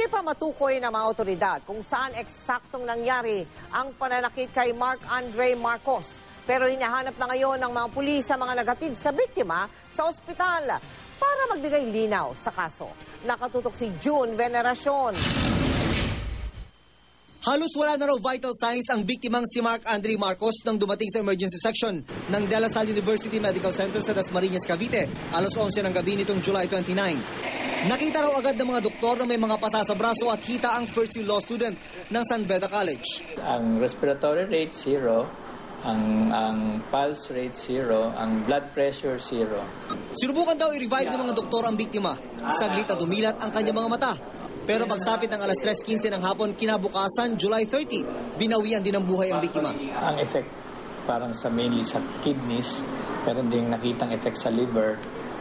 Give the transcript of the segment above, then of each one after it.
Hindi pa matukoy ng mga otoridad kung saan eksaktong nangyari ang pananakit kay Mark Andre Marcos. Pero hinahanap na ngayon ng mga pulis sa mga nagatid sa biktima sa ospital para magbigay linaw sa kaso. Nakatutok si June Veneracion. Halos wala na raw vital signs ang biktimang si Mark Andre Marcos nang dumating sa emergency section ng De La Salle University Medical Center sa Dasmariñas, Cavite, alas 11 ng gabi nitong July 29. Nakita raw agad ng mga doktor na may mga pasa sa braso at hita ang first year law student ng San Beda College. Ang respiratory rate 0, ang pulse rate 0, ang blood pressure 0. Sinubukan daw i-revive ng mga doktor ang biktima. Saglit na dumilat ang kanyang mga mata. Pero pagsapit ng alas 3:15 ng hapon kinabukasan, July 30, binawian din ng buhay ang biktima. Ang effect parang mainly sa kidneys, pero hindi nakitang effect sa liver.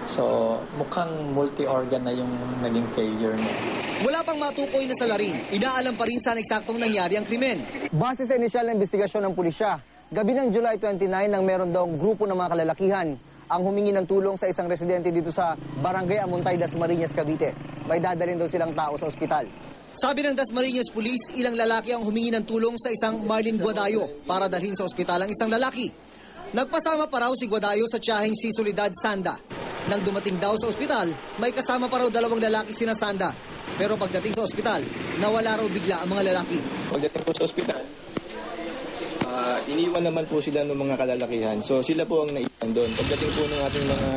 So mukhang multi-organ na yung naging failure niya. Wala pang matukoy na salarin. Inaalam pa rin saan eksaktong nangyari ang krimen. Base sa inisyal na investigasyon ng pulisya, gabi ng July 29 nang meron daw grupo ng mga kalalakihan ang humingi ng tulong sa isang residente dito sa Barangay Amontay, Dasmariñas, Cavite. May dadalhin daw silang tao sa ospital. Sabi ng Dasmariñas Police, ilang lalaki ang humingi ng tulong sa isang Marlin Guadayo para dalhin sa ospital ang isang lalaki. Nagpasama pa raw si Guadayo sa tiyaheng si Soledad Sanda. Nang dumating daw sa ospital, may kasama pa raw dalawang lalaki sina Sanda. Pero pagdating sa ospital, nawala raw bigla ang mga lalaki. Pagdating po sa ospital, iniwan naman po sila ng mga kalalakihan. So sila po ang naiwan doon. Pagdating po ng ating mga...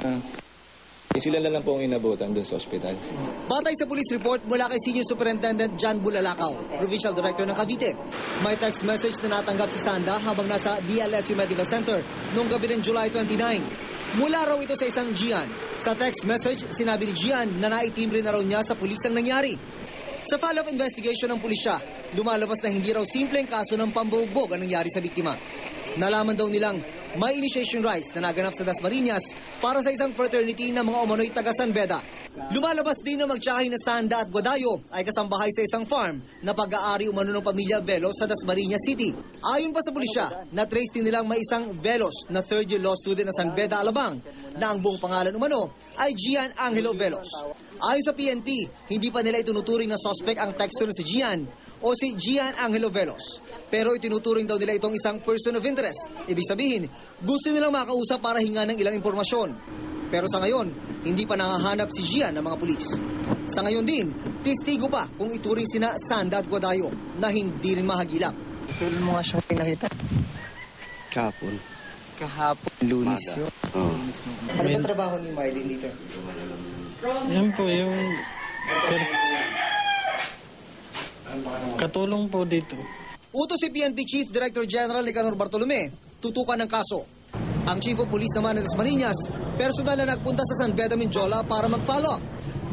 sila na lang po ang inabutan doon sa ospital. Batay sa police report mula kay Senior Superintendent John Bulalakaw, Provincial Director ng Cavite. May text message na natanggap si Sanda habang nasa DLSU Medical Center noong gabi ng July 29. Mula raw ito sa isang Gian. Sa text message, sinabi ni Gian na naitimbre na raw niya sa pulis ang nangyari. Sa follow-up investigation ng pulisya, lumalabas na hindi raw simpleng kaso ng pambubugbog ang nangyari sa biktima. Nalaman daw nilang may initiation rites na naganap sa Dasmariñas para sa isang fraternity ng mga umano'y taga San Beda. Lumalabas din na magtsahay na Sanda at Guadayo ay kasambahay sa isang farm na pag-aari umano ng pamilya Velos sa Dasmariñas City. Ayon pa sa pulisya, na-trace din nilang may isang Velos na third-year law student na San Beda, Alabang na ang buong pangalan umano ay Gian Angelo Velos. Ayon sa PNP, hindi pa nila itunuturing na suspect ang texter na si Gian o si Gian Angelo Velos. Pero itinuturing daw nila itong isang person of interest. Ibig sabihin, gusto nilang makausap para hinga ng ilang impormasyon. Pero sa ngayon, hindi pa nakahanap si Gian ng mga pulis. Sa ngayon din, testigo pa kung ituring sina Sanda at Guadayo na hindi rin mahagilap. Kailan mo nga siya nakita? Kahapon. Kahapon, Lunes yun. Oh. Ano ba trabaho ni Marlene dito? Yan po yung katulong po dito. Utos si PNP Chief Director General Nicanor Bartolome, tutukan ng kaso. Ang Chief of Police naman ng Dasmariñas, personal na nagpunta sa San Beda Mindiola para mag-follow up.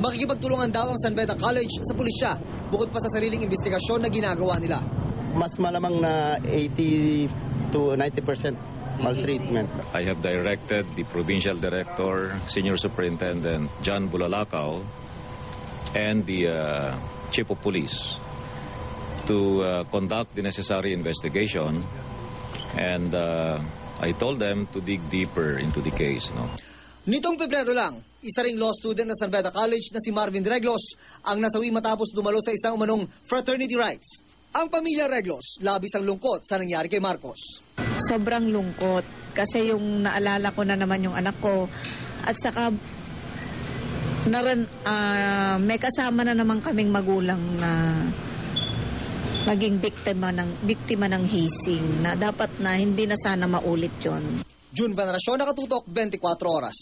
Makikipagtulungan daw ang San Beda College sa pulisya, bukod pa sa sariling investigasyon na ginagawa nila. Mas malamang na 80 to 90% maltreatment. I have directed the Provincial Director, Senior Superintendent John Bulalakaw, and the Chief of Police to conduct the necessary investigation, and I told them to dig deeper into the case. No? Nitong Pebrero lang, isa ring law student na San Beda College na si Marvin Reglos ang nasawi matapos dumalo sa isang umanong fraternity rites. Ang pamilya Reglos, labis ang lungkot sa nangyari kay Marcos. Sobrang lungkot kasi yung naalala ko na naman yung anak ko at saka may kasama na naman kaming magulang na naging biktima ng hazing na dapat na hindi na sana maulit yon. June Veneracion, Nakatutok, 24 Oras.